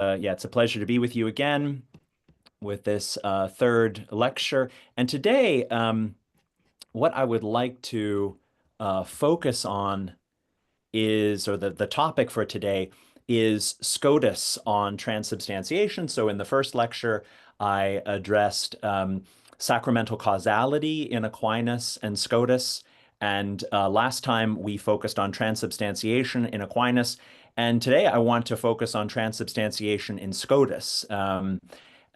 Yeah, it's a pleasure to be with you again with this third lecture. And today, what I would like to focus on is, or the topic for today is Scotus on transubstantiation. So in the first lecture, I addressed sacramental causality in Aquinas and Scotus. And last time we focused on transubstantiation in Aquinas. And today I want to focus on transubstantiation in Scotus.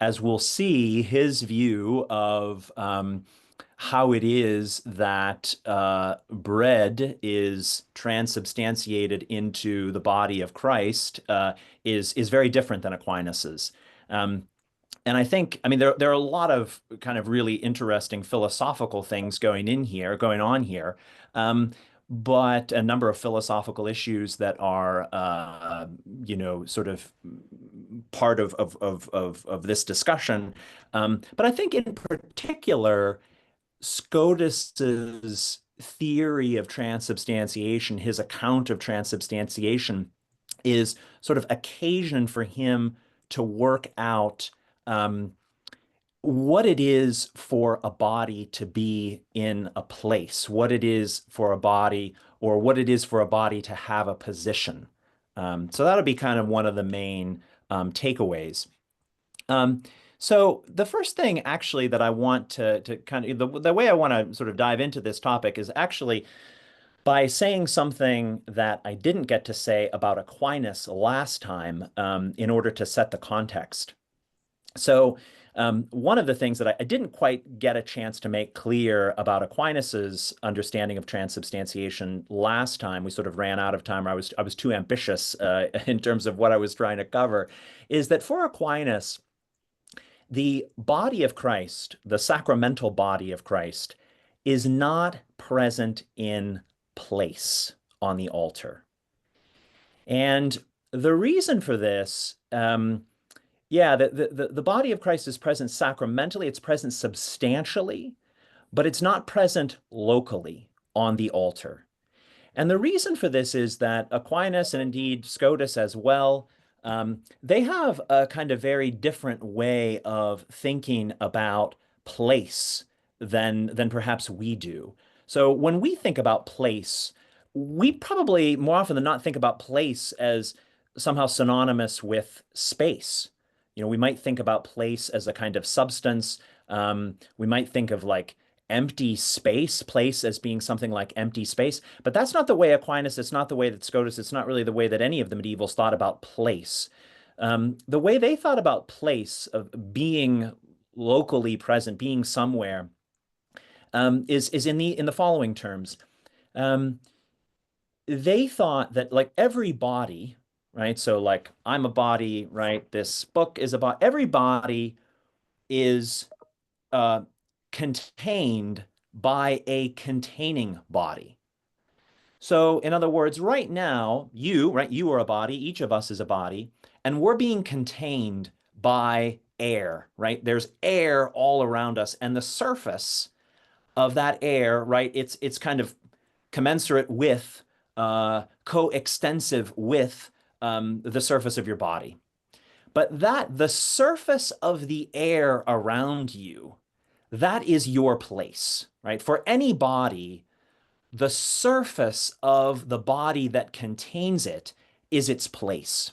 As we'll see, his view of how it is that bread is transubstantiated into the body of Christ is very different than Aquinas's. Um, and I think, I mean, there are a lot of kind of really interesting philosophical things going on here. Um, but a number of philosophical issues that are, sort of part of this discussion. But I think in particular, Scotus's theory of transubstantiation, his account of transubstantiation, is sort of occasion for him to work out um, what it is for a body to be in a place, what it is for a body, or what it is for a body to have a position. So that'll be kind of one of the main takeaways. Um, so the first thing actually that I want to kind of the way I want to sort of dive into this topic is actually by saying something that I didn't get to say about Aquinas last time in order to set the context. So one of the things that I didn't quite get a chance to make clear about Aquinas's understanding of transubstantiation last time, we sort of ran out of time, or I was too ambitious in terms of what I was trying to cover, is that for Aquinas, the body of Christ, the sacramental body of Christ, is not present in place on the altar. And the reason for this, yeah, the body of Christ is present sacramentally, it's present substantially, but it's not present locally on the altar. And the reason for this is that Aquinas and indeed Scotus as well, they have a kind of very different way of thinking about place than perhaps we do. So when we think about place, we probably more often than not think about place as somehow synonymous with space. You know, we might think about place as a kind of substance. We might think of like empty space, place as being something like empty space. But that's not the way Aquinas, it's not the way that Scotus, it's not really the way that any of the medievals thought about place. The way they thought about place, of being locally present, being somewhere, is in the following terms. Um, they thought that like every body, right? So like I'm a body, right? This book is a body. Every body is uh, contained by a containing body. So, in other words, right now, right, you are a body, each of us is a body, and we're being contained by air, right? There's air all around us, and the surface of that air, right, it's kind of commensurate with, coextensive with the surface of your body. But the surface of the air around you, that is your place, right? For any body, the surface of the body that contains it is its place.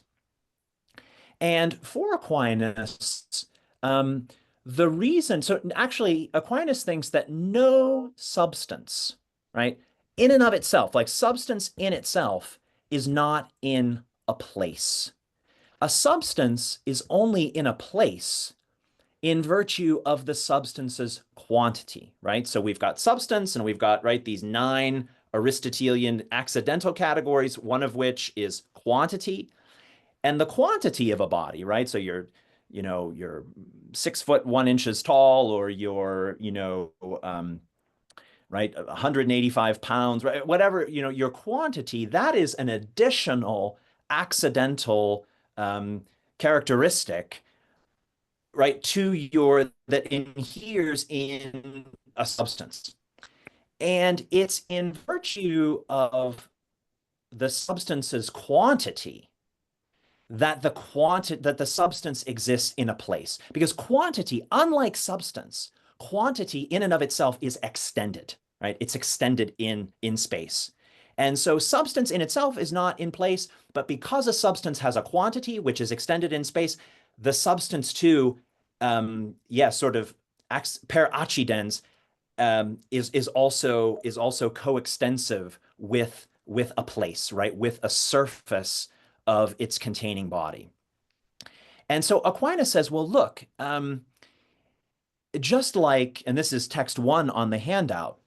And for Aquinas, um, the reason, so actually, Aquinas thinks that no substance, right, in and of itself, like substance in itself, is not in a place. A substance is only in a place in virtue of the substance's quantity, right? So we've got substance and we've got, right, these 9 Aristotelian accidental categories, one of which is quantity. And the quantity of a body, right? So you're 6 foot 1 inches tall, or you're, right, 185 pounds, right? Whatever, your quantity, that is an additional accidental characteristic, right, that inheres in a substance. And it's in virtue of the substance's quantity that the substance exists in a place. Because quantity, unlike substance, quantity in and of itself is extended, right? It's extended in space. And so substance in itself is not in place, but because a substance has a quantity which is extended in space, the substance too, sort of per accidens, is also coextensive with a place, right? With a surface of its containing body. And so Aquinas says, well, look, just like, and this is text 1 on the handout,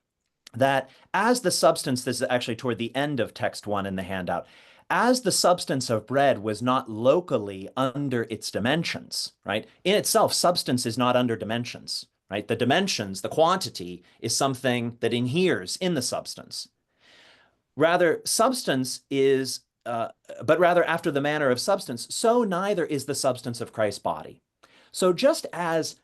that as the substance, this is actually toward the end of text 1 in the handout, as the substance of bread was not locally under its dimensions, right? In itself, substance is not under dimensions, right? The dimensions, the quantity, is something that inheres in the substance. Rather, substance is, but rather after the manner of substance, so neither is the substance of Christ's body. So just as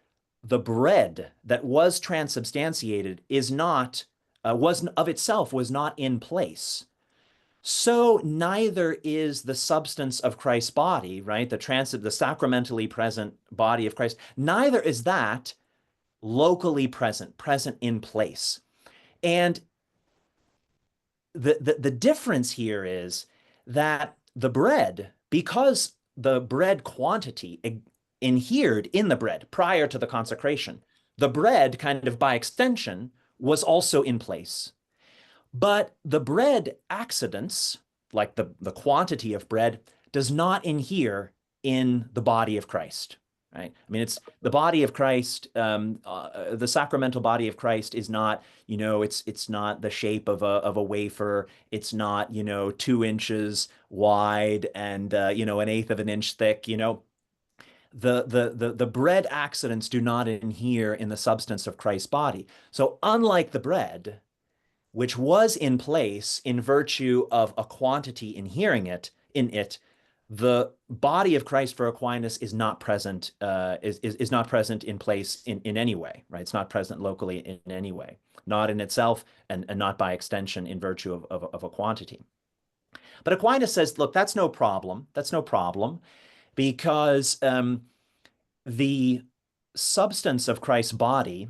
the bread that was transubstantiated is not, was of itself was not in place, so neither is the substance of Christ's body, right? The sacramentally present body of Christ, neither is that locally present in place. And the difference here is that the bread, because the bread quantity inhered in the bread prior to the consecration, the bread kind of by extension was also in place. But the bread accidents, like the quantity of bread, does not inhere in the body of Christ, right? I mean, it's the body of Christ, the sacramental body of Christ is not, it's not the shape of a wafer. It's not, 2 inches wide and, an eighth of an inch thick, The bread accidents do not inhere in the substance of Christ's body. So unlike the bread, which was in place in virtue of a quantity inhering in it, the body of Christ for Aquinas is not present, is not present in place in any way, right? It's not present locally in any way, not in itself and not by extension in virtue of a quantity. But Aquinas says, look, that's no problem. That's no problem because the substance of Christ's body,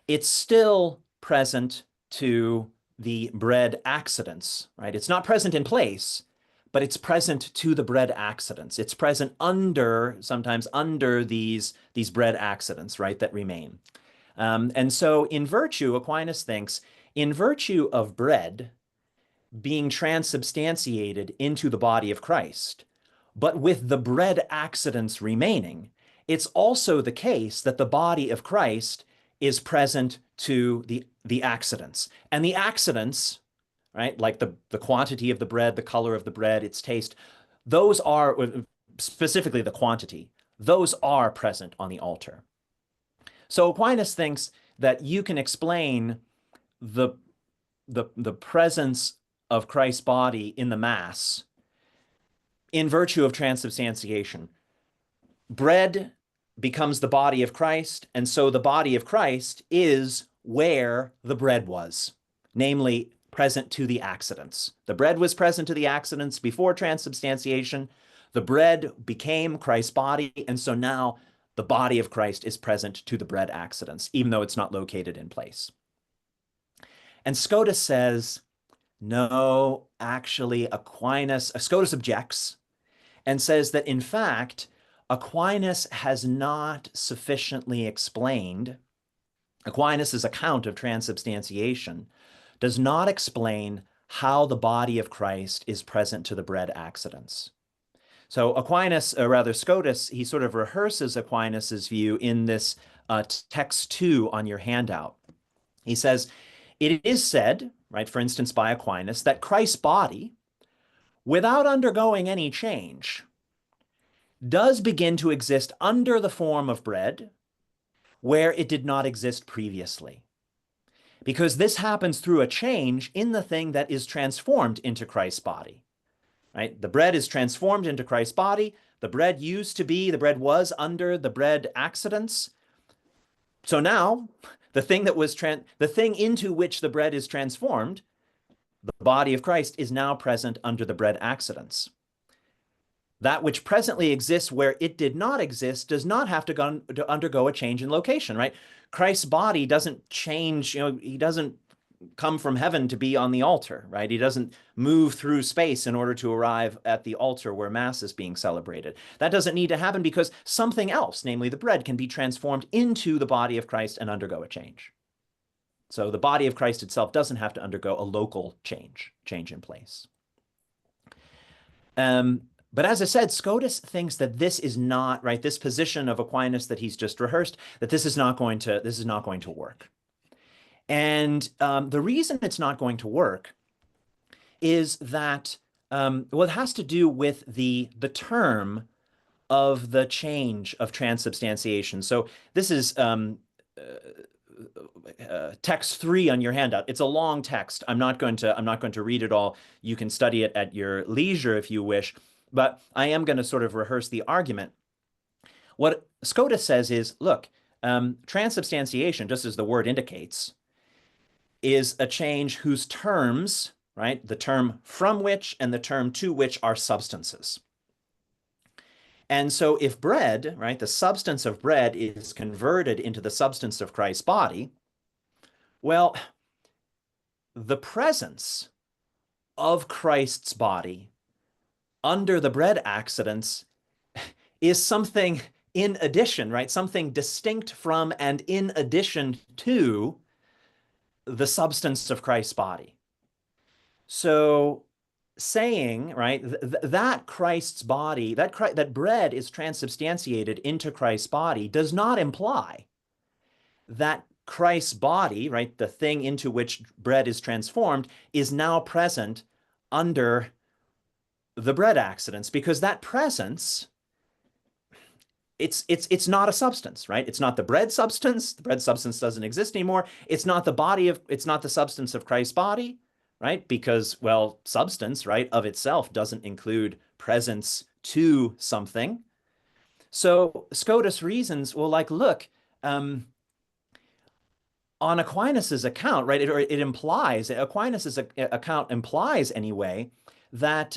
it's still present to the bread accidents, right? It's not present in place, but it's present to the bread accidents. It's present sometimes under these bread accidents, right, that remain. And so in virtue, Aquinas thinks, in virtue of bread being transubstantiated into the body of Christ, but with the bread accidents remaining, it's also the case that the body of Christ is present to the accidents. And the accidents, right, like the quantity of the bread, the color of the bread, its taste, those are, specifically the quantity, those are present on the altar. So Aquinas thinks that you can explain the presence of Christ's body in the Mass in virtue of transubstantiation. Bread becomes the body of Christ, and so the body of Christ is where the bread was, namely present to the accidents. The bread was present to the accidents before transubstantiation. The bread became Christ's body, and so now the body of Christ is present to the bread accidents, even though it's not located in place. And Scotus says, no, actually, Scotus objects and says that, in fact, Aquinas has not sufficiently explained, Aquinas' account of transubstantiation does not explain how the body of Christ is present to the bread accidents. So Aquinas, or rather Scotus, he sort of rehearses Aquinas' view in this text 2 on your handout. He says, it is said, right, for instance, by Aquinas, that Christ's body, without undergoing any change, does begin to exist under the form of bread where it did not exist previously. Because this happens through a change in the thing that is transformed into Christ's body, right? The bread is transformed into Christ's body. The bread was under the bread accidents. So now the thing into which the bread is transformed, the body of Christ, is now present under the bread accidents. That which presently exists where it did not exist does not have to undergo a change in location, right? Christ's body doesn't change, he doesn't come from heaven to be on the altar, right? He doesn't move through space in order to arrive at the altar where Mass is being celebrated. That doesn't need to happen because something else, namely the bread, can be transformed into the body of Christ and undergo a change. So the body of Christ itself doesn't have to undergo a local change in place. But as I said, Scotus thinks that this is not, right, this position of Aquinas that he's just rehearsed, that this is not going to work. And the reason it's not going to work is that, well, it has to do with the term of the change of transubstantiation. So this is text 3 on your handout. It's a long text. I'm not going to read it all. You can study it at your leisure if you wish, but I am going to sort of rehearse the argument. What Scotus says is, look, transubstantiation, just as the word indicates, is a change whose terms, right, the term from which and the term to which are substances. And so if bread, right, the substance of bread is converted into the substance of Christ's body, well, the presence of Christ's body under the bread accidents is something in addition, right? Something distinct from and in addition to the substance of Christ's body. So saying, right, that Christ's body, that bread is transubstantiated into Christ's body does not imply that Christ's body, right, the thing into which bread is transformed, is now present under the bread accidents, because that presence, it's not a substance, right? It's not the bread substance. The bread substance doesn't exist anymore. It's not the substance of Christ's body, right? Because, well, substance, right, of itself doesn't include presence to something. So Scotus reasons, well, like, look, on Aquinas's account, right, Aquinas's account implies anyway that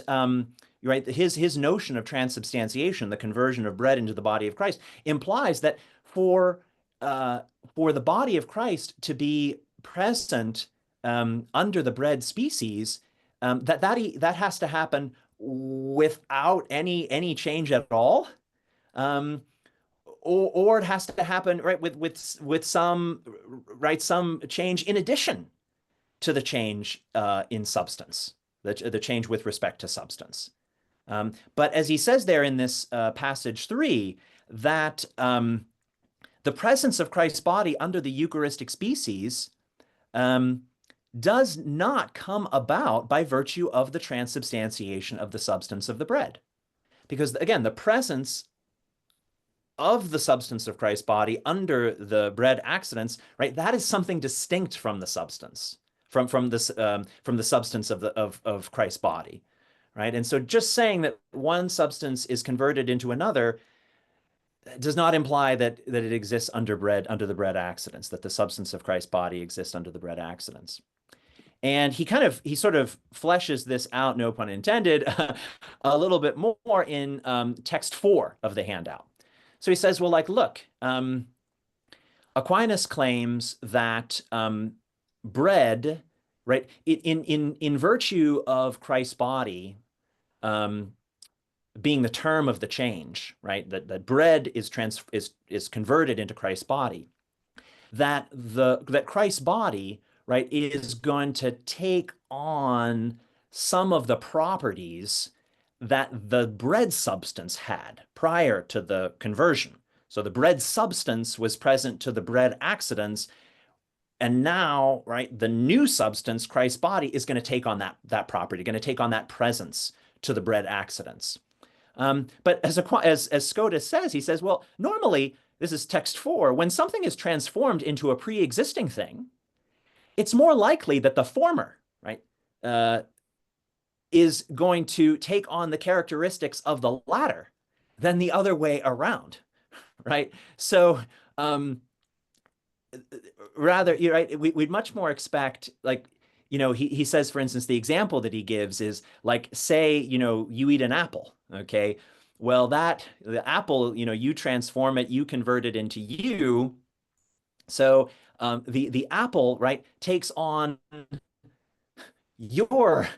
right, his notion of transubstantiation, the conversion of bread into the body of Christ, implies that for the body of Christ to be present under the bread species, that has to happen without any change at all. Or it has to happen, right, with some change in addition to the change in substance, the change with respect to substance. But as he says there in this passage 3, that the presence of Christ's body under the Eucharistic species does not come about by virtue of the transubstantiation of the substance of the bread. Because, again, the presence of the substance of Christ's body under the bread accidents, right, that is something distinct from the substance, from the substance of Christ's body. Right? And so just saying that one substance is converted into another does not imply that it exists under the bread accidents, that the substance of Christ's body exists under the bread accidents. And he sort of fleshes this out, no pun intended, a little bit more in text 4 of the handout. So he says, well, like, look, Aquinas claims that bread, right, in virtue of Christ's body being the term of the change, right, that bread is converted into Christ's body, that Christ's body, right, is going to take on some of the properties that the bread substance had prior to the conversion. So the bread substance was present to the bread accidents, and now, right, the new substance, Christ's body, is going to take on that property, going to take on that presence to the bread accidents. But as Scotus says, he says, well, normally, this is text 4, when something is transformed into a pre-existing thing, it's more likely that the former, right, is going to take on the characteristics of the latter than the other way around, right? So rather, you're right, we'd much more expect, like, he says, for instance, the example that he gives is like, say, you eat an apple, Okay. Well, the apple, you transform it, you convert it into you. So the apple, right, takes on your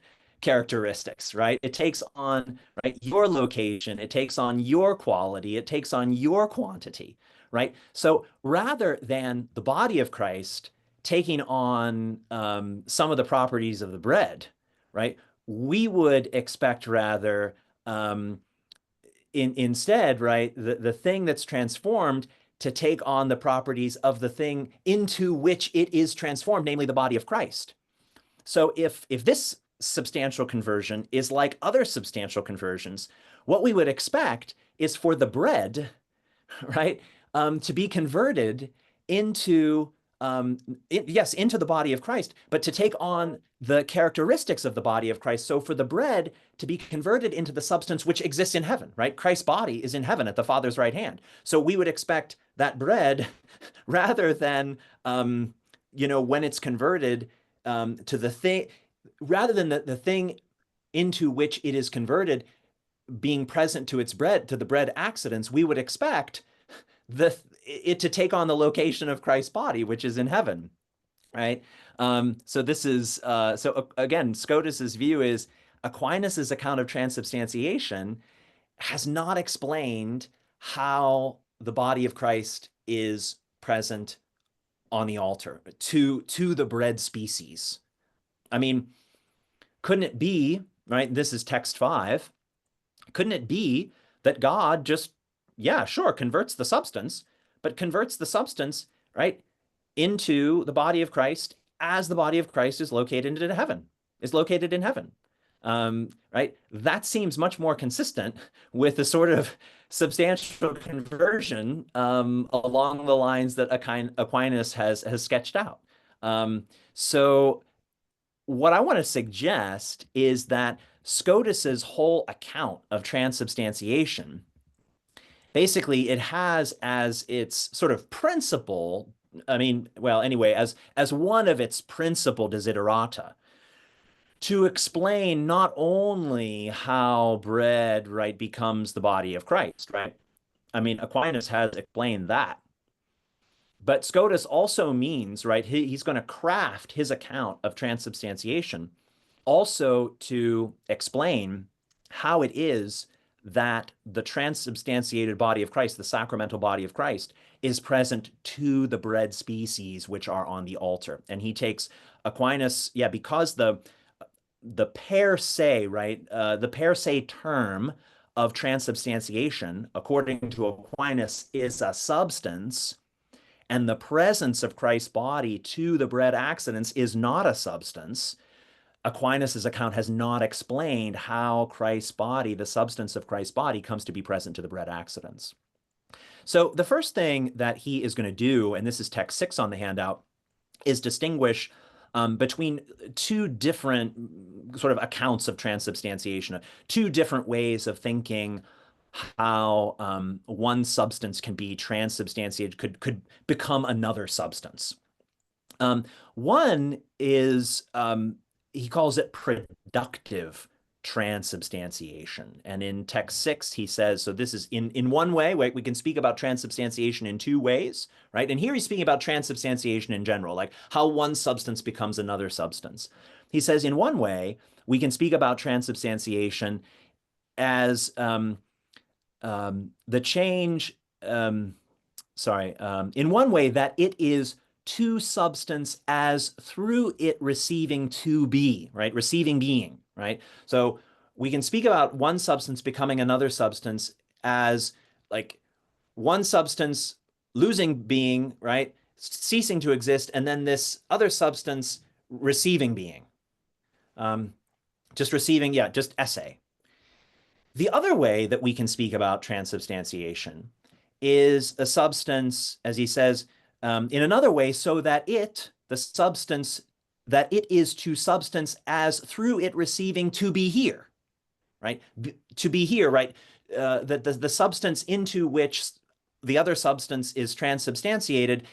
characteristics, right? It takes on, right, your location, it takes on your quality, it takes on your quantity, right? So rather than the body of Christ taking on some of the properties of the bread, right, we would expect rather instead, right, the thing that's transformed to take on the properties of the thing into which it is transformed, namely the body of Christ. So if this substantial conversion is like other substantial conversions, what we would expect is for the bread, right, to be converted into yes, into the body of Christ, but to take on the characteristics of the body of Christ. So for the bread to be converted into the substance which exists in heaven, right? Christ's body is in heaven at the Father's right hand. So we would expect that bread, rather than when it's converted to the thing, rather than the thing into which it is converted being present to the bread accidents, we would expect it to take on the location of Christ's body, which is in heaven, right? So this is again, Scotus's view is Aquinas's account of transubstantiation has not explained how the body of Christ is present on the altar to the bread species. I mean, couldn't it be, right? This is text 5. Couldn't it be that God just, yeah, sure, converts the substance, but converts the substance, right, into the body of Christ as the body of Christ is located in heaven. Right? That seems much more consistent with the sort of substantial conversion along the lines that Aquinas has sketched out. So what I want to suggest is that Scotus's whole account of transubstantiation, basically, it has as its sort of principle, I mean, well, anyway, as one of its principal desiderata, to explain not only how bread, right, becomes the body of Christ, right? I mean, Aquinas has explained that. But Scotus also means, right, he's going to craft his account of transubstantiation also to explain how it is that the transubstantiated body of Christ, the sacramental body of Christ, is present to the bread species which are on the altar. And he takes Aquinas, yeah, because the per se, right, the per se term of transubstantiation, according to Aquinas, is a substance, and the presence of Christ's body to the bread accidents is not a substance. Aquinas's account has not explained how Christ's body, the substance of Christ's body, comes to be present to the bread accidents. So the first thing that he is going to do, and this is text 6 on the handout, is distinguish between two different sort of accounts of transubstantiation, two different ways of thinking how one substance can be transubstantiated, could become another substance. One is he calls it productive transubstantiation. And in text 6, he says, so this is in one way, right, we can speak about transubstantiation in two ways, right? And here he's speaking about transubstantiation in general, like how one substance becomes another substance. He says, in one way, we can speak about transubstantiation as the change, in one way that it is to substance as through it receiving to be, right? Receiving being, right? So we can speak about one substance becoming another substance as like one substance losing being, right? Ceasing to exist, and then this other substance receiving being. Just receiving, yeah, just essay. The other way that we can speak about transubstantiation is a substance, as he says, in another way, so that the substance, that it is to substance as through it receiving to be here, right? To be here, right? That the substance into which the other substance is transubstantiated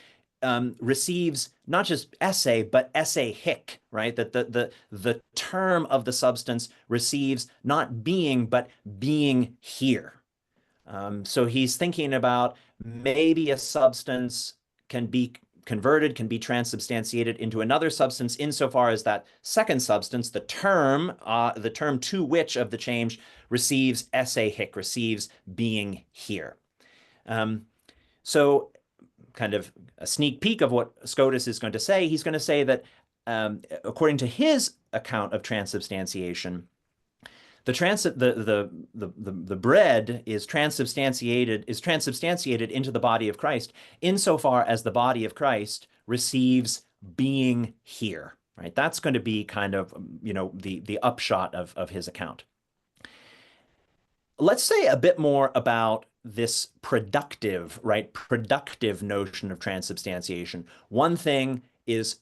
receives not just esse, but esse hic, right? That the term of the substance receives not being, but being here. So he's thinking about maybe a substance can be converted, can be transubstantiated into another substance insofar as that second substance, the term to which of the change receives esse hic, receives being here. So kind of a sneak peek of what Scotus is going to say. He's going to say that according to his account of transubstantiation, the bread is transubstantiated into the body of Christ insofar as the body of Christ receives being here, right? That's going to be kind of, the upshot of his account. Let's say a bit more about this productive notion of transubstantiation. One thing is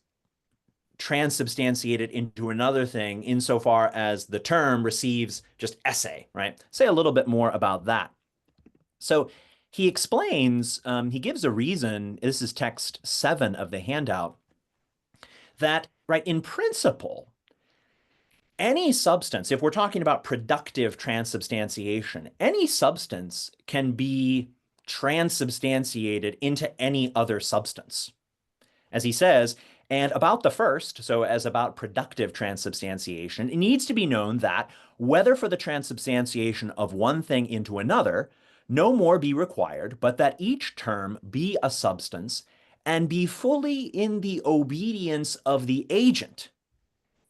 transubstantiated into another thing insofar as the term receives just esse, right? Say a little bit more about that. So he explains, he gives a reason, this is text 7 of the handout, that, right, in principle, any substance, if we're talking about productive transubstantiation, any substance can be transubstantiated into any other substance. As he says, and about the first, so as about productive transubstantiation, it needs to be known that whether for the transubstantiation of one thing into another, no more be required, but that each term be a substance and be fully in the obedience of the agent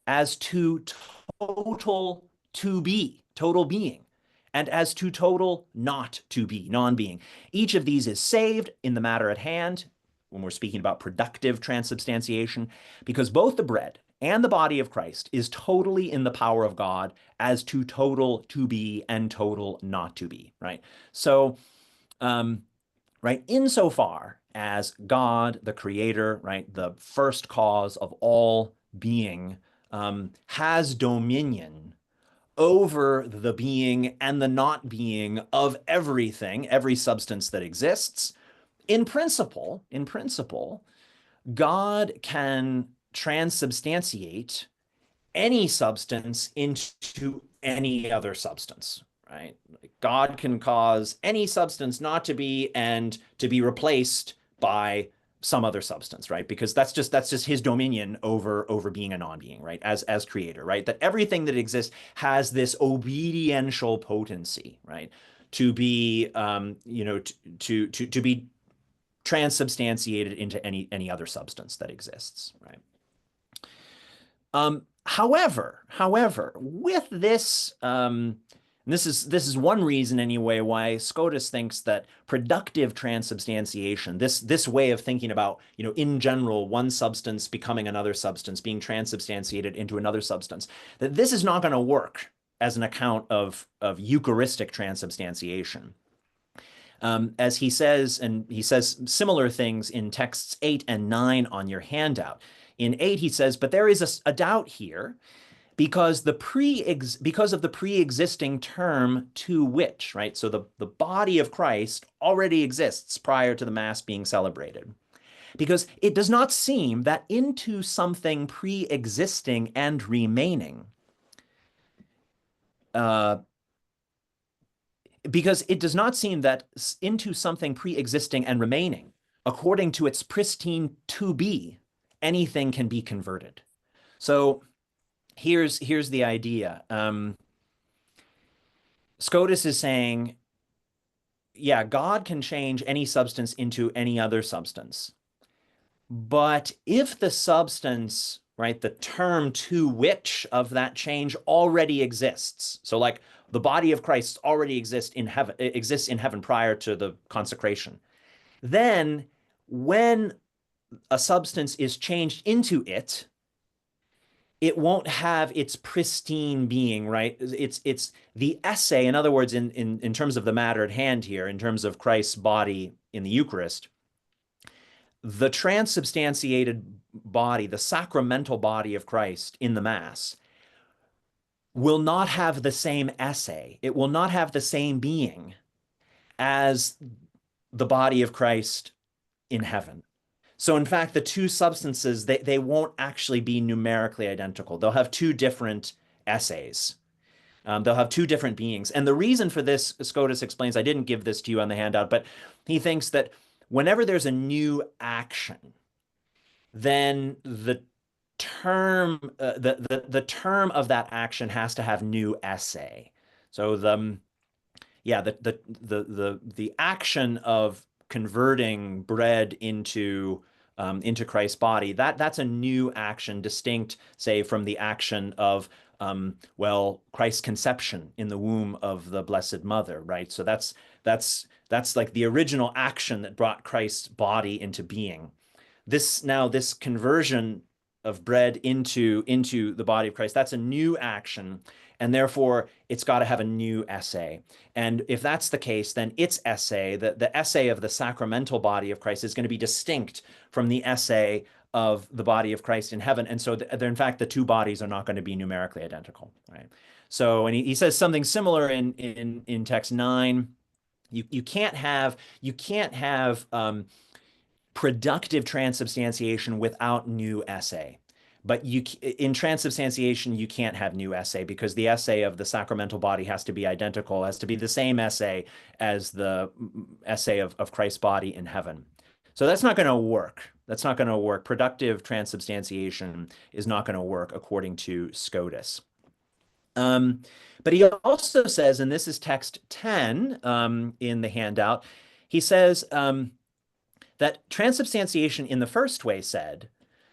as to total being, and as to total not to be, non-being. Each of these is saved in the matter at hand, when we're speaking about productive transubstantiation, because both the bread and the body of Christ is totally in the power of God as to total to be and total not to be, right? So, right, insofar as God, the creator, right, the first cause of all being, has dominion over the being and the not being of everything, every substance that exists, in principle, God can transubstantiate any substance into any other substance, right? God can cause any substance not to be and to be replaced by some other substance, right? Because that's just his dominion over being and non-being, right? As creator, right? That everything that exists has this obediential potency, right? To be, to be transubstantiated into any other substance that exists, right? However, with this, this is one reason anyway why Scotus thinks that productive transubstantiation, this way of thinking about, in general, one substance becoming another substance, being transubstantiated into another substance, that this is not going to work as an account of Eucharistic transubstantiation. As he says, and he says similar things in texts 8 and 9 on your handout. In 8, he says, but there is a doubt here because of the pre-existing term to which, right? So the body of Christ already exists prior to the Mass being celebrated. Because it does not seem that into something pre-existing and remaining, because it does not seem that into something pre-existing and remaining, according to its pristine to be, anything can be converted. So here's the idea. Scotus is saying, yeah, God can change any substance into any other substance. But if the substance, right, the term to which of that change already exists, so like the body of Christ already exists in heaven prior to the consecration, then when a substance is changed into it, it won't have its pristine being, right? It's the esse, in other words, in terms of the matter at hand here, in terms of Christ's body in the Eucharist, the transubstantiated body, the sacramental body of Christ in the Mass, will not have the same esse. It will not have the same being as the body of Christ in heaven. So in fact, the two substances, they won't actually be numerically identical. They'll have two different essays. They'll have two different beings. And the reason for this, Scotus explains, I didn't give this to you on the handout, but he thinks that whenever there's a new action, then the term of that action has to have new essay. So the action of converting bread into Christ's body, that's a new action, distinct, say, from the action of Christ's conception in the womb of the Blessed Mother, right? So that's like the original action that brought Christ's body into being. This conversion of bread into the body of Christ, that's a new action, and therefore it's got to have a new essay. And if that's the case, then its essay, the essay of the sacramental body of Christ, is going to be distinct from the essay of the body of Christ in heaven. And so in fact, the two bodies are not going to be numerically identical, right? So, and he says something similar in text 9. You can't have productive transubstantiation without new essay. But in transubstantiation, you can't have new essay, because the essay of the sacramental body has to be identical, has to be the same essay as the essay of Christ's body in heaven. So that's not going to work. That's not going to work. Productive transubstantiation is not going to work according to Scotus. But he also says, and this is text 10 in the handout, he says that transubstantiation in the first way said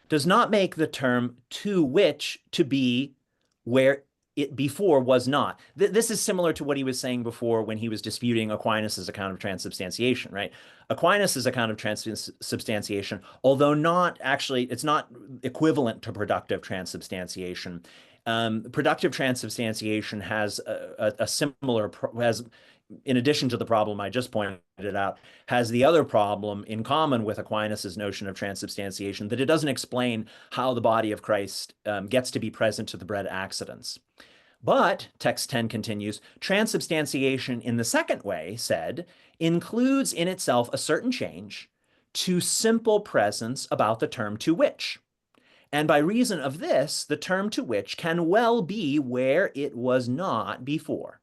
does not make the term to which to be where it before was not. This is similar to what he was saying before when he was disputing Aquinas' account of transubstantiation, right? Aquinas' account of transubstantiation, although not actually, it's not equivalent to productive transubstantiation. Productive transubstantiation has a similar, in addition to the problem I just pointed out, has the other problem in common with Aquinas' notion of transubstantiation, that it doesn't explain how the body of Christ gets to be present to the bread accidents. But, text 10 continues, transubstantiation in the second way, said, includes in itself a certain change to simple presence about the term to which. And by reason of this, the term to which can well be where it was not before.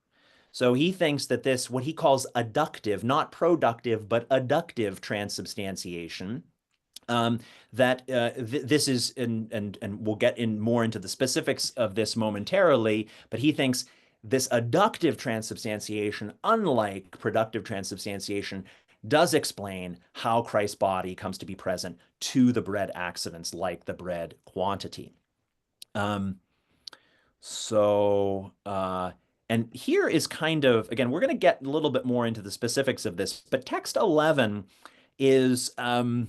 So he thinks that this, what he calls adductive, not productive, but adductive transubstantiation, this is, and we'll get in more into the specifics of this momentarily, but he thinks this adductive transubstantiation, unlike productive transubstantiation, does explain how Christ's body comes to be present to the bread accidents, like the bread quantity. And here is kind of, again, we're going to get a little bit more into the specifics of this, but text 11 is, I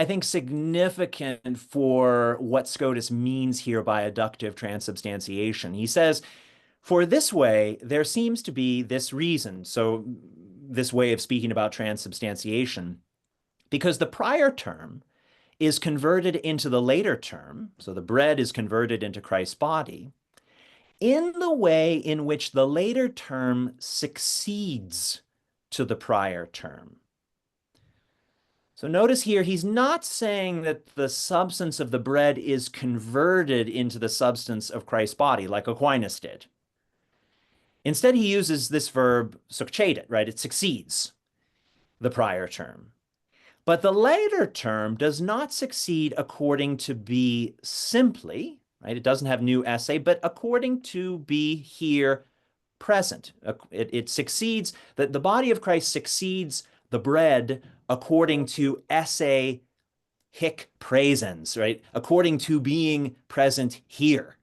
think significant for what Scotus means here by adductive transubstantiation. He says, for this way, there seems to be this reason, so this way of speaking about transubstantiation, because the prior term is converted into the later term, so the bread is converted into Christ's body, in the way in which the later term succeeds to the prior term. So notice here, he's not saying that the substance of the bread is converted into the substance of Christ's body, like Aquinas did. Instead, he uses this verb succedet, right? It succeeds the prior term. But the later term does not succeed according to be simply, right? It doesn't have new essay, but according to be here present. It succeeds, that the body of Christ succeeds the bread according to esse hic praesens, right? According to being present here,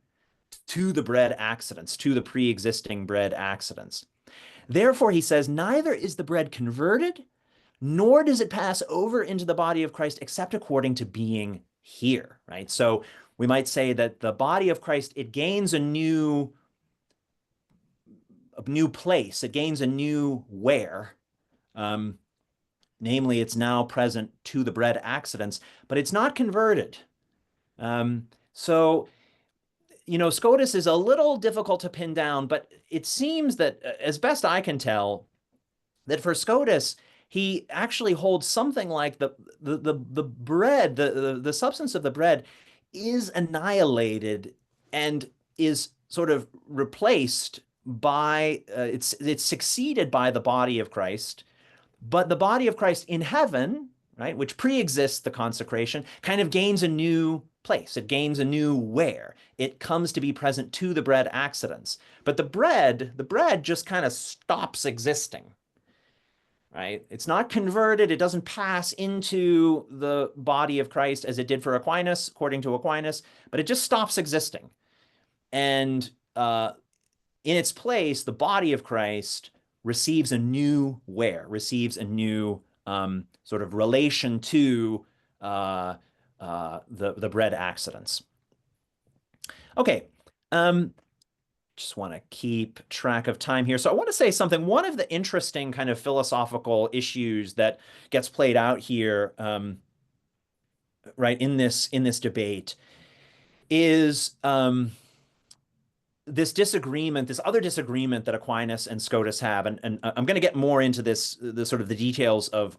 to the bread accidents, to the pre-existing bread accidents. Therefore, he says, neither is the bread converted, nor does it pass over into the body of Christ except according to being here, right? So we might say that the body of Christ, it gains a new place, it gains a new where. Namely, it's now present to the bread accidents, but it's not converted. So, Scotus is a little difficult to pin down, but it seems that, as best I can tell, that for Scotus, he actually holds something like the bread, the substance of the bread is annihilated and is sort of replaced by it's succeeded by the body of Christ, but the body of Christ in heaven, right, which pre-exists the consecration, kind of gains a new place. It gains a new where. It comes to be present to the bread accidents. But the bread just kind of stops existing, right? It's not converted. It doesn't pass into the body of Christ as it did for Aquinas, according to Aquinas, but it just stops existing. And in its place, the body of Christ receives a new where, receives a new sort of relation to the bread accidents. Okay, just want to keep track of time here. So I want to say something. One of the interesting kind of philosophical issues that gets played out here, right, in this debate is this disagreement, this other disagreement that Aquinas and Scotus have, and I'm going to get more into this, the sort of the details of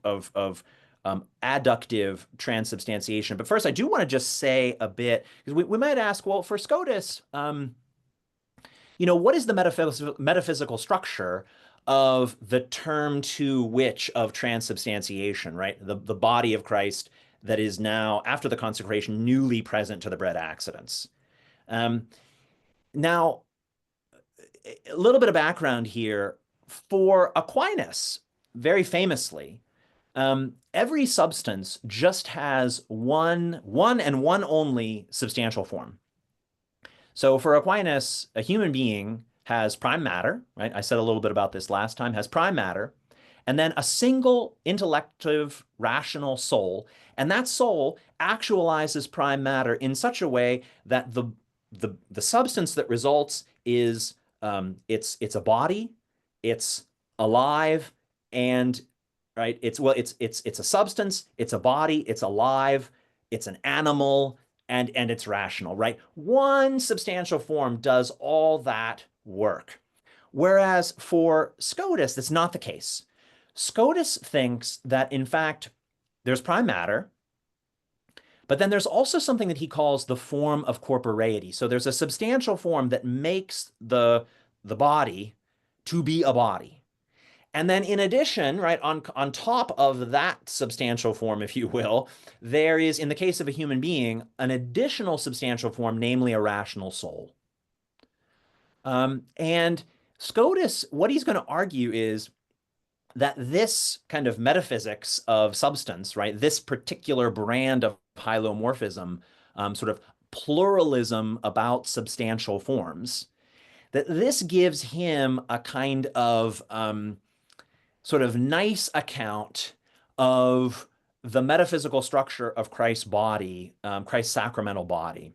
adductive transubstantiation. But first, I do want to just say a bit, because we might ask, well, for Scotus, what is the metaphysical structure of the term to which of transubstantiation, right? The body of Christ that is now, after the consecration, newly present to the bread accidents. Now, a little bit of background here. For Aquinas, very famously, every substance just has one and one only substantial form. So for Aquinas, a human being has prime matter, right? I said a little bit about this last time, has prime matter, and then a single intellective, rational soul. And that soul actualizes prime matter in such a way that the substance that results is it's a body, it's alive, and right, it's a substance, it's a body, it's alive, it's an animal, and it's rational, right? One substantial form does all that work. Whereas for Scotus, that's not the case. Scotus thinks that, in fact, there's prime matter, but then there's also something that he calls the form of corporeity. So there's a substantial form that makes the body to be a body. And then in addition, right, on top of that substantial form, if you will, there is, in the case of a human being, an additional substantial form, namely a rational soul. And Scotus, what he's going to argue is that this kind of metaphysics of substance, right, this particular brand of hylomorphism, sort of pluralism about substantial forms, that this gives him a kind of sort of nice account of the metaphysical structure of Christ's body, Christ's sacramental body.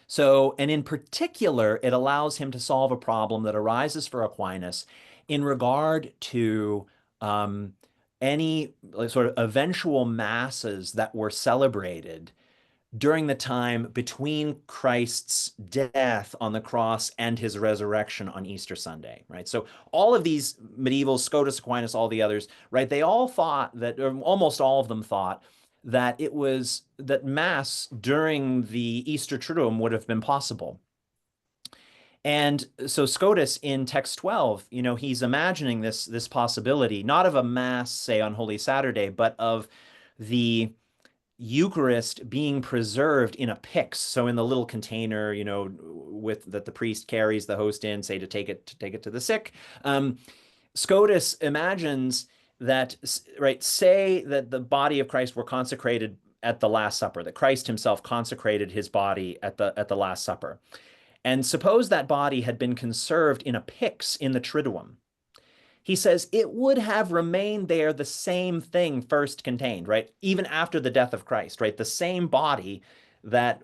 So, and in particular, it allows him to solve a problem that arises for Aquinas in regard to any sort of eventual masses that were celebrated during the time between Christ's death on the cross and his resurrection on Easter Sunday, right? So all of these medieval, Scotus, Aquinas, all the others, right? They all thought that, or almost all of them thought that it was, that Mass during the Easter Triduum would have been possible. And so Scotus in text 12, he's imagining this possibility, not of a Mass, say, on Holy Saturday, but of the Eucharist being preserved in a pyx, so in the little container, with that the priest carries the host in, say, to take it to the sick. Scotus imagines that, right, say that the body of Christ were consecrated at the Last Supper, that Christ himself consecrated his body at the Last Supper. And suppose that body had been conserved in a pyx in the Triduum. He says it would have remained there, the same thing first contained, right? Even after the death of Christ, right? The same body that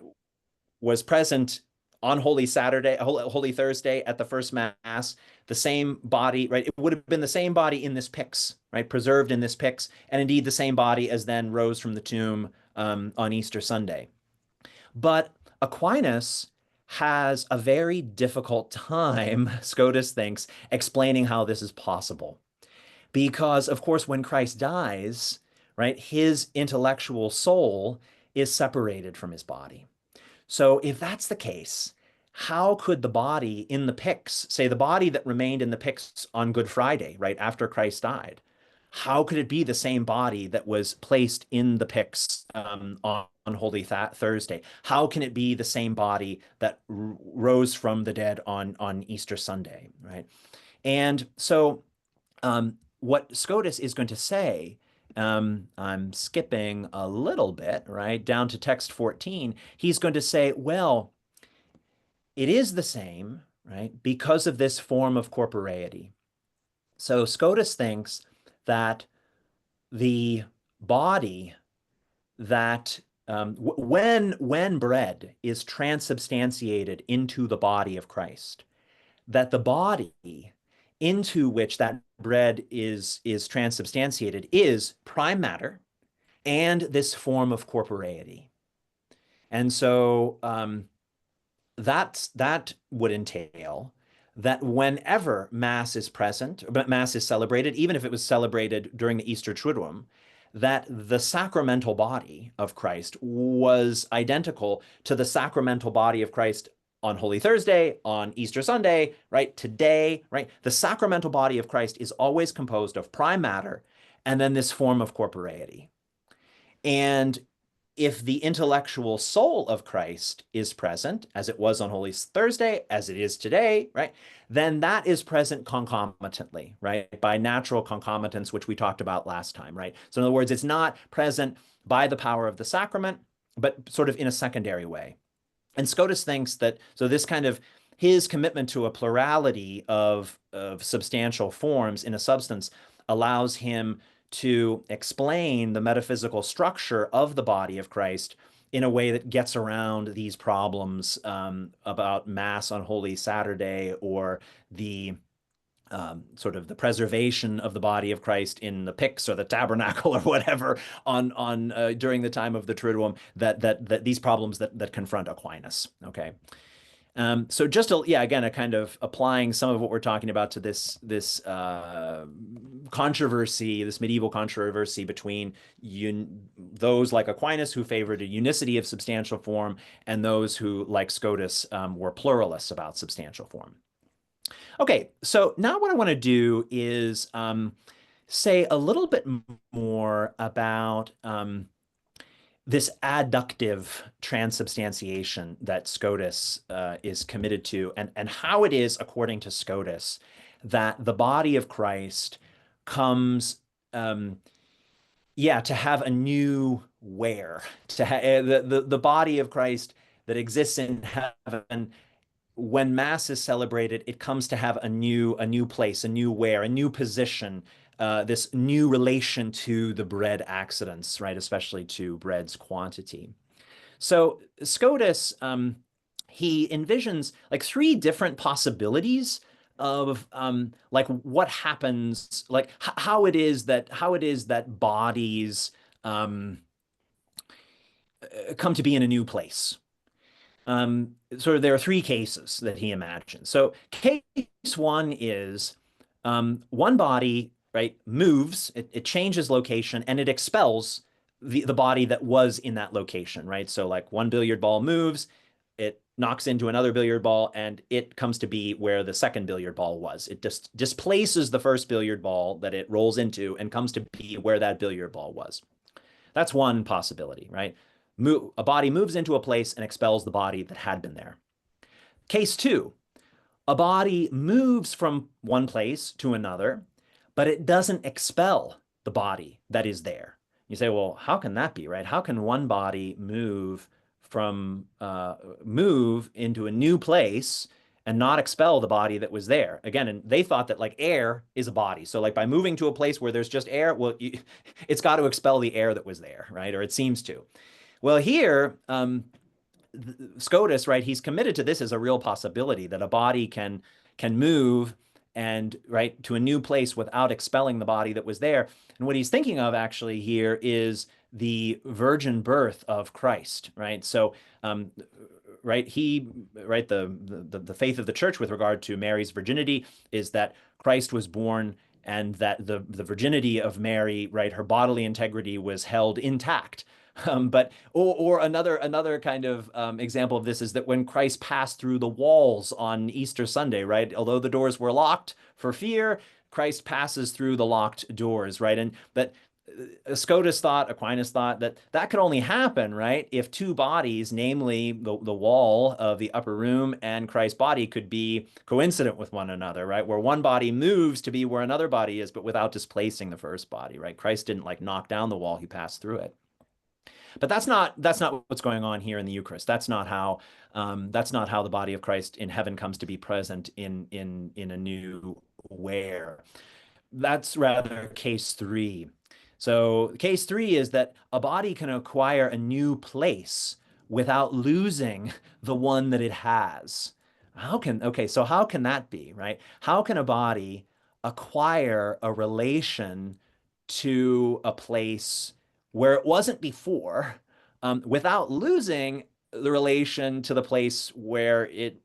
was present on Holy Saturday, Holy Thursday at the first Mass, the same body, right? It would have been the same body in this pyx, right? Preserved in this pyx, and indeed the same body as then rose from the tomb on Easter Sunday. But Aquinas has a very difficult time, Scotus thinks, explaining how this is possible. Because, of course, when Christ dies, right, his intellectual soul is separated from his body. So if that's the case, how could the body in the pyx, say the body that remained in the pyx on Good Friday, right after Christ died, how could it be the same body that was placed in the pyx on Holy Thursday? How can it be the same body that rose from the dead on Easter Sunday, right? And so what Scotus is going to say, I'm skipping a little bit, right, down to text 14. He's going to say, well, it is the same, right, because of this form of corporeity. So Scotus thinks that the body that when bread is transubstantiated into the body of Christ, that the body into which that bread is transubstantiated is prime matter and this form of corporeity. And so that would entail that whenever Mass is present, but Mass is celebrated, even if it was celebrated during the Easter Triduum, that the sacramental body of Christ was identical to the sacramental body of Christ on Holy Thursday, on Easter Sunday, right? Today, right? The sacramental body of Christ is always composed of prime matter and then this form of corporeity. And if the intellectual soul of Christ is present, as it was on Holy Thursday, as it is today, right, then that is present concomitantly, right, by natural concomitance, which we talked about last time, right? So in other words, it's not present by the power of the sacrament, but sort of in a secondary way. And Scotus thinks that, so this kind of his commitment to a plurality of substantial forms in a substance allows him to explain the metaphysical structure of the body of Christ in a way that gets around these problems about Mass on Holy Saturday or the sort of the preservation of the body of Christ in the pyx or the tabernacle or whatever on during the time of the Triduum, that these problems that confront Aquinas. Okay. So just again, a kind of applying some of what we're talking about to this controversy, this medieval controversy between those like Aquinas who favored a unicity of substantial form and those who, like Scotus, were pluralists about substantial form. Okay, so now what I want to do is say a little bit more about this adductive transubstantiation that Scotus is committed to, and how it is, according to Scotus, that the body of Christ comes, to have a new wear, to the body of Christ that exists in heaven. When Mass is celebrated, it comes to have a new place, a new wear, a new position, this new relation to the bread accidents, right? Especially to bread's quantity. So Scotus, he envisions like three different possibilities of like what happens, like how it is that bodies come to be in a new place. Sort of there are three cases that he imagines. So case one is one body, right, moves, it changes location, and it expels the body that was in that location, right? So like one billiard ball moves, it knocks into another billiard ball, and it comes to be where the second billiard ball was. It just displaces the first billiard ball that it rolls into and comes to be where that billiard ball was. That's one possibility, right? A body moves into a place and expels the body that had been there. Case two, a body moves from one place to another, but it doesn't expel the body that is there. You say, well, how can that be, right? How can one body move into a new place and not expel the body that was there? Again, and they thought that like air is a body. So like by moving to a place where there's just air, well, it's got to expel the air that was there, right? Or it seems to. Well, here, Scotus, right, he's committed to this as a real possibility that a body can move and right to a new place without expelling the body that was there. And what he's thinking of actually here is the virgin birth of Christ, right? So, right, the faith of the church with regard to Mary's virginity is that Christ was born and that the virginity of Mary, right, her bodily integrity was held intact. Or another kind of example of this is that when Christ passed through the walls on Easter Sunday, right, although the doors were locked for fear, Christ passes through the locked doors, right, and that Aquinas thought that that could only happen, right, if two bodies, namely the wall of the upper room and Christ's body, could be coincident with one another, right, where one body moves to be where another body is, but without displacing the first body, right? Christ didn't like knock down the wall; he passed through it. But that's not what's going on here in the Eucharist. That's not how the body of Christ in heaven comes to be present in a new where. That's rather case three. So case three is that a body can acquire a new place without losing the one that it has. So how can that be, right? How can a body acquire a relation to a place where it wasn't before, without losing the relation to the place where it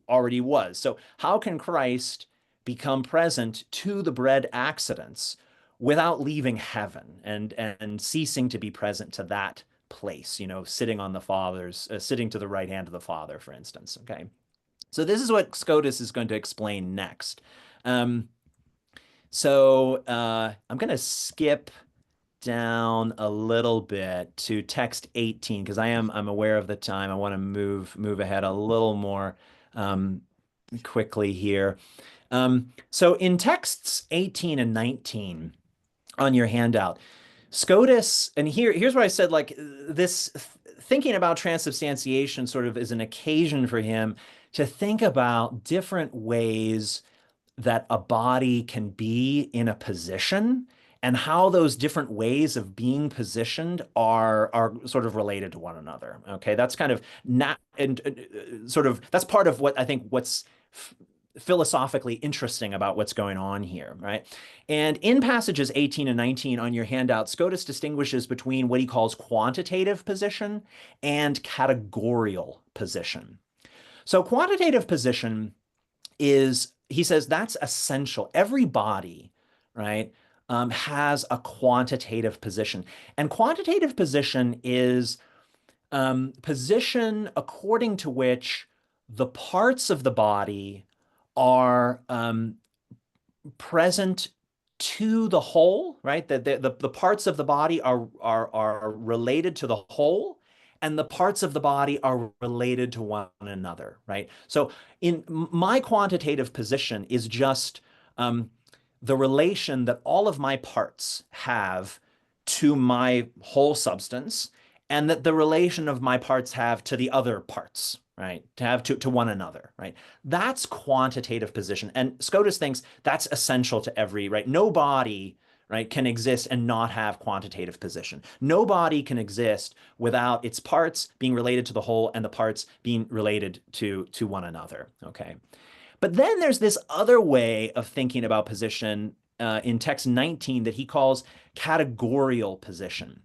already was? So how can Christ become present to the bread accidents without leaving heaven and ceasing to be present to that place, sitting on the Father's, sitting to the right hand of the Father, for instance? Okay. So this is what Scotus is going to explain next. I'm going to skip down a little bit to text 18 because I'm aware of the time. I want to move ahead a little more quickly here. So in texts 18 and 19 on your handout, Scotus, and here's where I said, like, this thinking about transubstantiation sort of is an occasion for him to think about different ways that a body can be in a position and how those different ways of being positioned are sort of related to one another. Okay, that's kind of not and sort of that's part of what I think what's philosophically interesting about what's going on here, right? And in passages 18 and 19 on your handout, Scotus distinguishes between what he calls quantitative position and categorical position. So quantitative position is, he says, that's essential. Every body, right, has a quantitative position. And quantitative position is position according to which the parts of the body are present to the whole, right? The parts of the body are related to the whole, and the parts of the body are related to one another, right? So in my quantitative position is just the relation that all of my parts have to my whole substance, and that the relation of my parts have to the other parts, right? To have to one another, right? That's quantitative position. And Scotus thinks that's essential to every, right? No body, right, can exist and not have quantitative position. No body can exist without its parts being related to the whole and the parts being related to one another, okay? But then there's this other way of thinking about position in text 19 that he calls categorical position.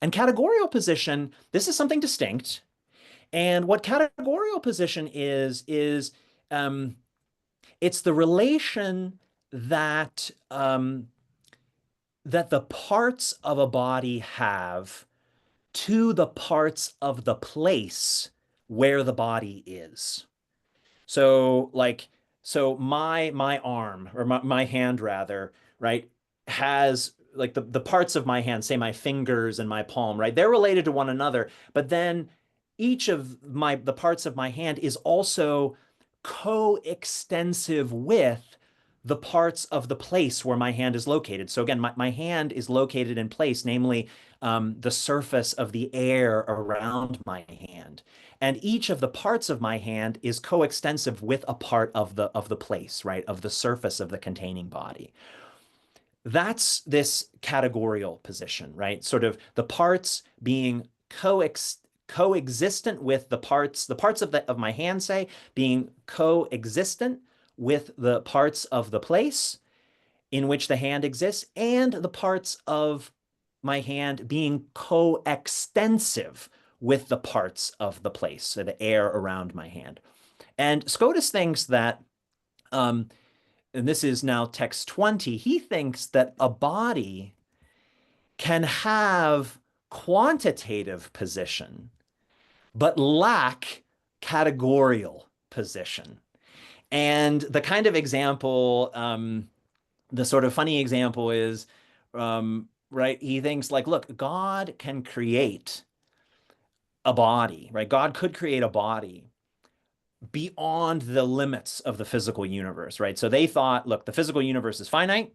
And categorical position, this is something distinct. And what categorical position is it's the relation that that the parts of a body have to the parts of the place where the body is. So my arm, or my hand rather, right, has like the parts of my hand, say my fingers and my palm, right? They're related to one another, but then each of the parts of my hand is also coextensive with the parts of the place where my hand is located. So again, my hand is located in place, namely the surface of the air around my hand. And each of the parts of my hand is coextensive with a part of the place, right, of the surface of the containing body. That's this categorical position, right? Sort of the parts being coexistent with the parts of my hand, say, being coexistent with the parts of the place in which the hand exists, and the parts of my hand being coextensive with the parts of the place, so the air around my hand. And Scotus thinks that and this is now text 20, he thinks that a body can have quantitative position, but lack categorical position. And the kind of example, the sort of funny example is, right, he thinks like, look, God can create a body, right? God could create a body beyond the limits of the physical universe, right? So they thought, look, the physical universe is finite,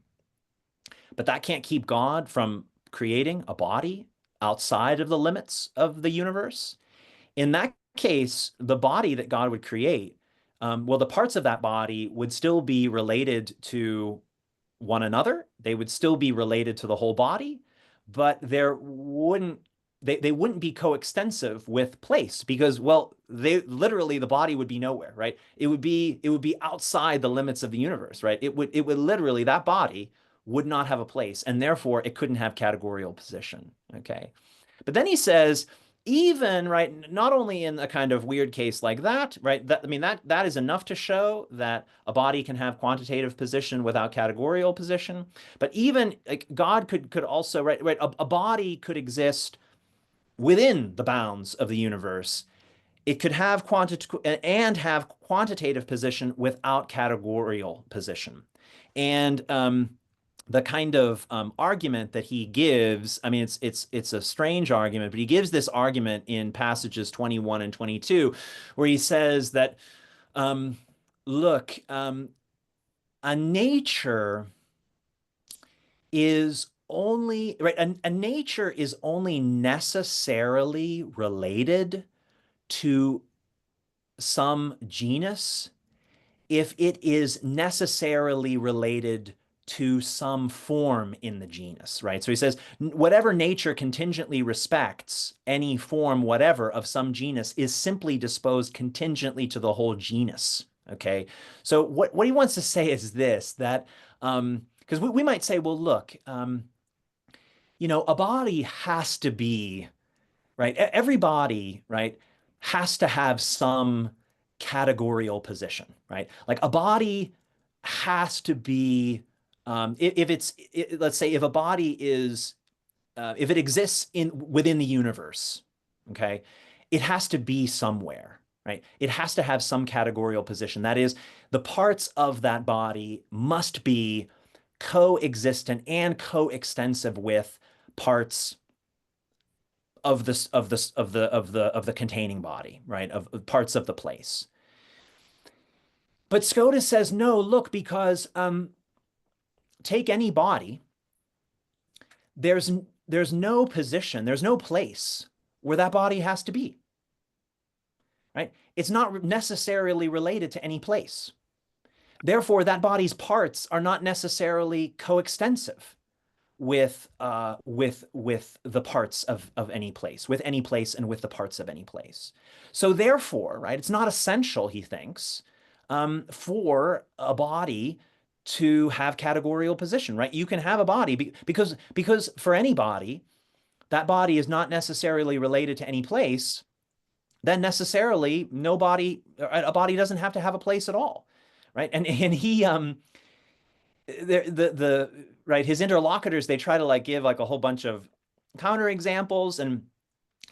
but that can't keep God from creating a body outside of the limits of the universe. In that case, the body that God would create, well, the parts of that body would still be related to one another. They would still be related to the whole body, but they wouldn't be coextensive with place because, well, they literally the body would be nowhere, right? It would be outside the limits of the universe, right? It would literally that body would not have a place, and therefore it couldn't have categorical position. Okay. But then he says, even right, not only in a kind of weird case like that, right? That I mean that is enough to show that a body can have quantitative position without categorical position. But even like God could also right a body could exist within the bounds of the universe. It could have quantitative position without categorical position. And the kind of argument that he gives, I mean, it's a strange argument, but he gives this argument in passages 21 and 22, where he says that, look, a nature is only right. A nature is only necessarily related to some genus if it is necessarily related to some form in the genus, right? So he says, whatever nature contingently respects any form, whatever, of some genus is simply disposed contingently to the whole genus, okay? So what he wants to say is this, that, because we might say, well, look, a body has to be right? Every body, right, has to have some categorical position, right? Like a body has to be, if let's say, if a body is, if it exists within the universe, okay, it has to be somewhere, right? It has to have some categorical position. That is, the parts of that body must be coexistent and coextensive with parts of the containing body, right? Of parts of the place. But Scotus says, no, look, because take any body, there's no position, there's no place where that body has to be, right? It's not necessarily related to any place. Therefore, that body's parts are not necessarily coextensive with the parts of any place, with any place and with the parts of any place. So therefore, right, it's not essential, he thinks, for a body to have categorical position, right? You can have a body because for any body, that body is not necessarily related to any place, then necessarily a body doesn't have to have a place at all, right? And he the right, his interlocutors, they try to like give like a whole bunch of counter examples, and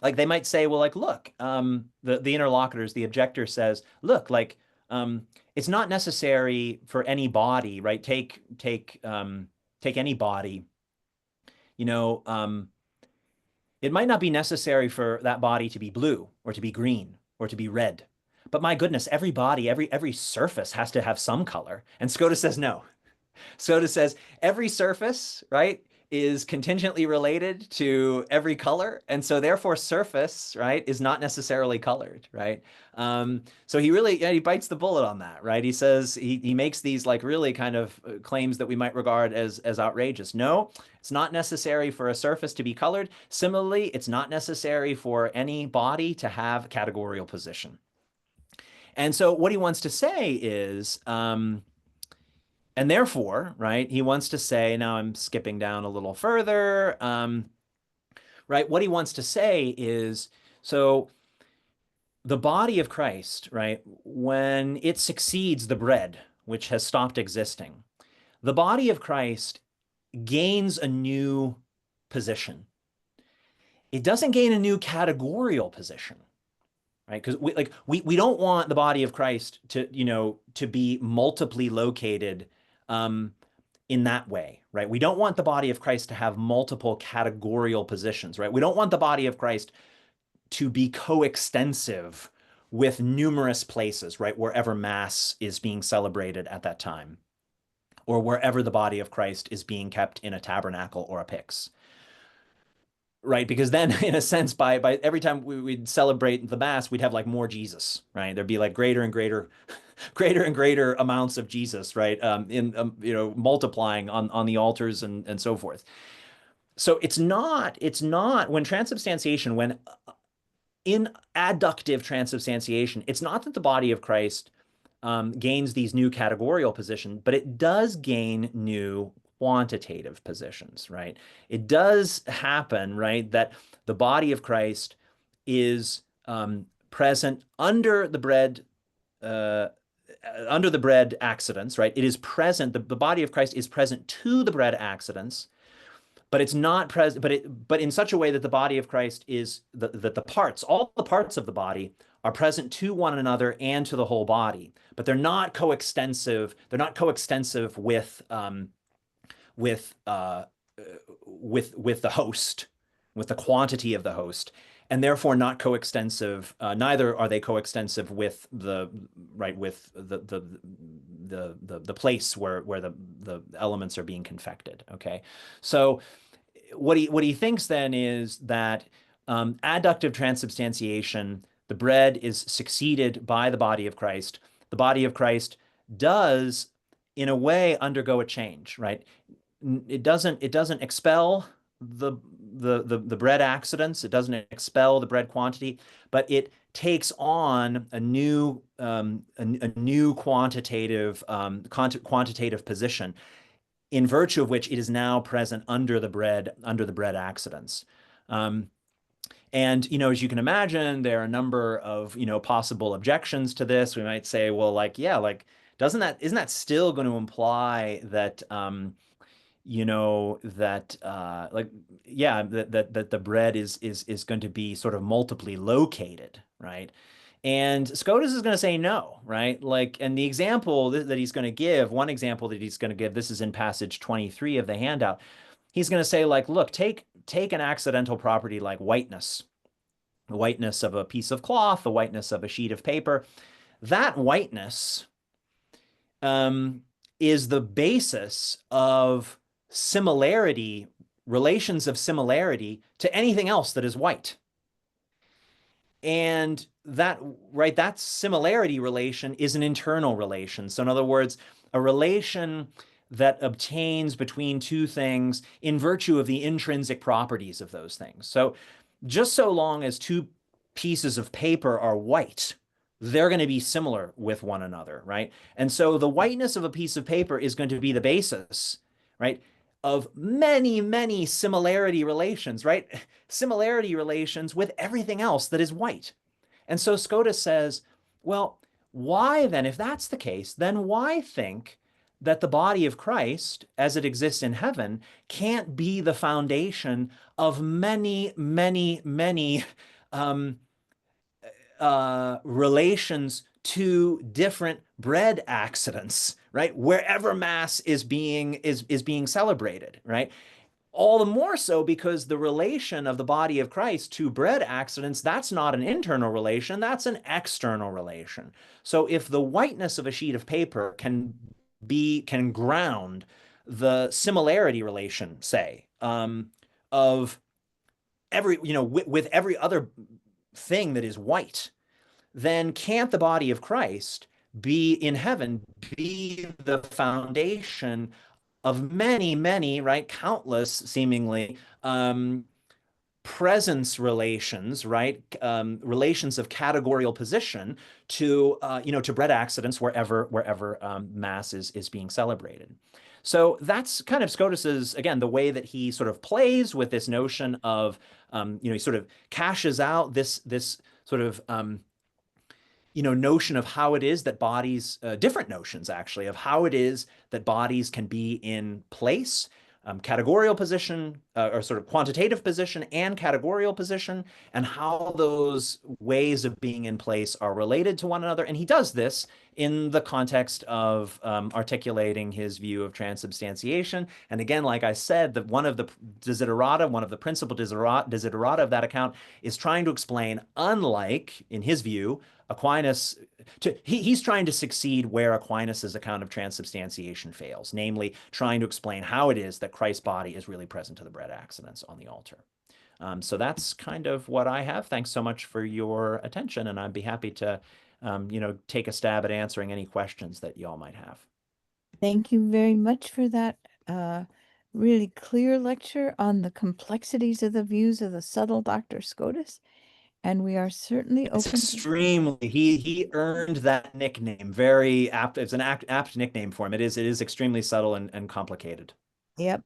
like they might say, well, like, look, the interlocutors, the objector says, look, like, it's not necessary for any body, right? Take any body, you know, it might not be necessary for that body to be blue or to be green or to be red. But my goodness, every body, every surface has to have some color. And Scotus says no. Scotus says every surface, right, is contingently related to every color. And so therefore surface, right, is not necessarily colored, right? So he bites the bullet on that, right? He says, he makes these like really kind of claims that we might regard as outrageous. No, it's not necessary for a surface to be colored. Similarly, it's not necessary for any body to have categorical position. And so what he wants to say is, and therefore, right, he wants to say, now I'm skipping down a little further, right, what he wants to say is, so the body of Christ, right, when it succeeds the bread, which has stopped existing, the body of Christ gains a new position. It doesn't gain a new categorical position, right? Because we don't want the body of Christ to, to be multiply located in that way, right? We don't want the body of Christ to have multiple categorical positions, right? We don't want the body of Christ to be coextensive with numerous places, right? Wherever Mass is being celebrated at that time, or wherever the body of Christ is being kept in a tabernacle or a pyx. Right, because then, in a sense, by every time we'd celebrate the Mass, we'd have like more Jesus, right? There'd be like greater and greater, greater and greater amounts of Jesus, right? Multiplying on the altars and so forth. So it's not when transubstantiation, when in adductive transubstantiation, it's not that the body of Christ gains these new categorical positions, but it does gain new quantitative positions, right? It does happen, right, that the body of Christ is present under the bread accidents, right? It is present, the body of Christ is present to the bread accidents, but it's not present, but in such a way that the body of Christ is that the parts, all the parts of the body are present to one another and to the whole body, but they're not coextensive. They're not coextensive with the host, with the quantity of the host, and therefore not coextensive. Neither are they coextensive with the place where the elements are being confected. Okay, so what he thinks then is that adductive transubstantiation, the bread is succeeded by the body of Christ. The body of Christ does, in a way, undergo a change, right? It doesn't expel the bread accidents. It doesn't expel the bread quantity, but it takes on a new quantitative position, in virtue of which it is now present under the bread accidents. And, as you can imagine, there are a number of, possible objections to this. We might say, well, isn't that still going to imply that, that the bread is going to be sort of multiply located, right? And Scotus is going to say no, right? And the example that he's going to give, one example that he's going to give, this is in passage 23 of the handout. He's going to say, look, take an accidental property like whiteness, the whiteness of a piece of cloth, the whiteness of a sheet of paper. That whiteness is the basis of similarity, relations of similarity to anything else that is white. And that similarity relation is an internal relation. So in other words, a relation that obtains between two things in virtue of the intrinsic properties of those things. So just so long as two pieces of paper are white, they're going to be similar with one another, right? And so the whiteness of a piece of paper is going to be the basis, right, of many, many similarity relations, right? Similarity relations with everything else that is white. And so Scotus says, well, why then, if that's the case, then why think that the body of Christ, as it exists in heaven, can't be the foundation of many, many, many relations to different bread accidents, right? Wherever Mass is being celebrated, right? All the more so because the relation of the body of Christ to bread accidents, that's not an internal relation, that's an external relation. So if the whiteness of a sheet of paper can ground the similarity relation, say, of every, with every other thing that is white, then can't the body of Christ be in heaven, be the foundation of many, many, right, countless seemingly presence relations, right, relations of categorical position to to bread accidents wherever Mass is being celebrated. So that's kind of Scotus's, again, the way that he sort of plays with this notion of he sort of cashes out this sort of notion of how it is that bodies, different notions actually, of how it is that bodies can be in place, categorical position, or sort of quantitative position and categorical position, and how those ways of being in place are related to one another. And he does this in the context of articulating his view of transubstantiation. And again, like I said, one of the principal desiderata of that account is trying to explain, unlike, in his view, Aquinas, he's trying to succeed where Aquinas's account of transubstantiation fails, namely trying to explain how it is that Christ's body is really present to the bread accidents on the altar. So that's kind of what I have. Thanks so much for your attention, and I'd be happy to, take a stab at answering any questions that y'all might have. Thank you very much for that really clear lecture on the complexities of the views of the subtle Dr. Scotus. And we are certainly It's open to. extremely, he earned that nickname. Very apt. It's an apt nickname for him. It is extremely subtle and complicated. Yep.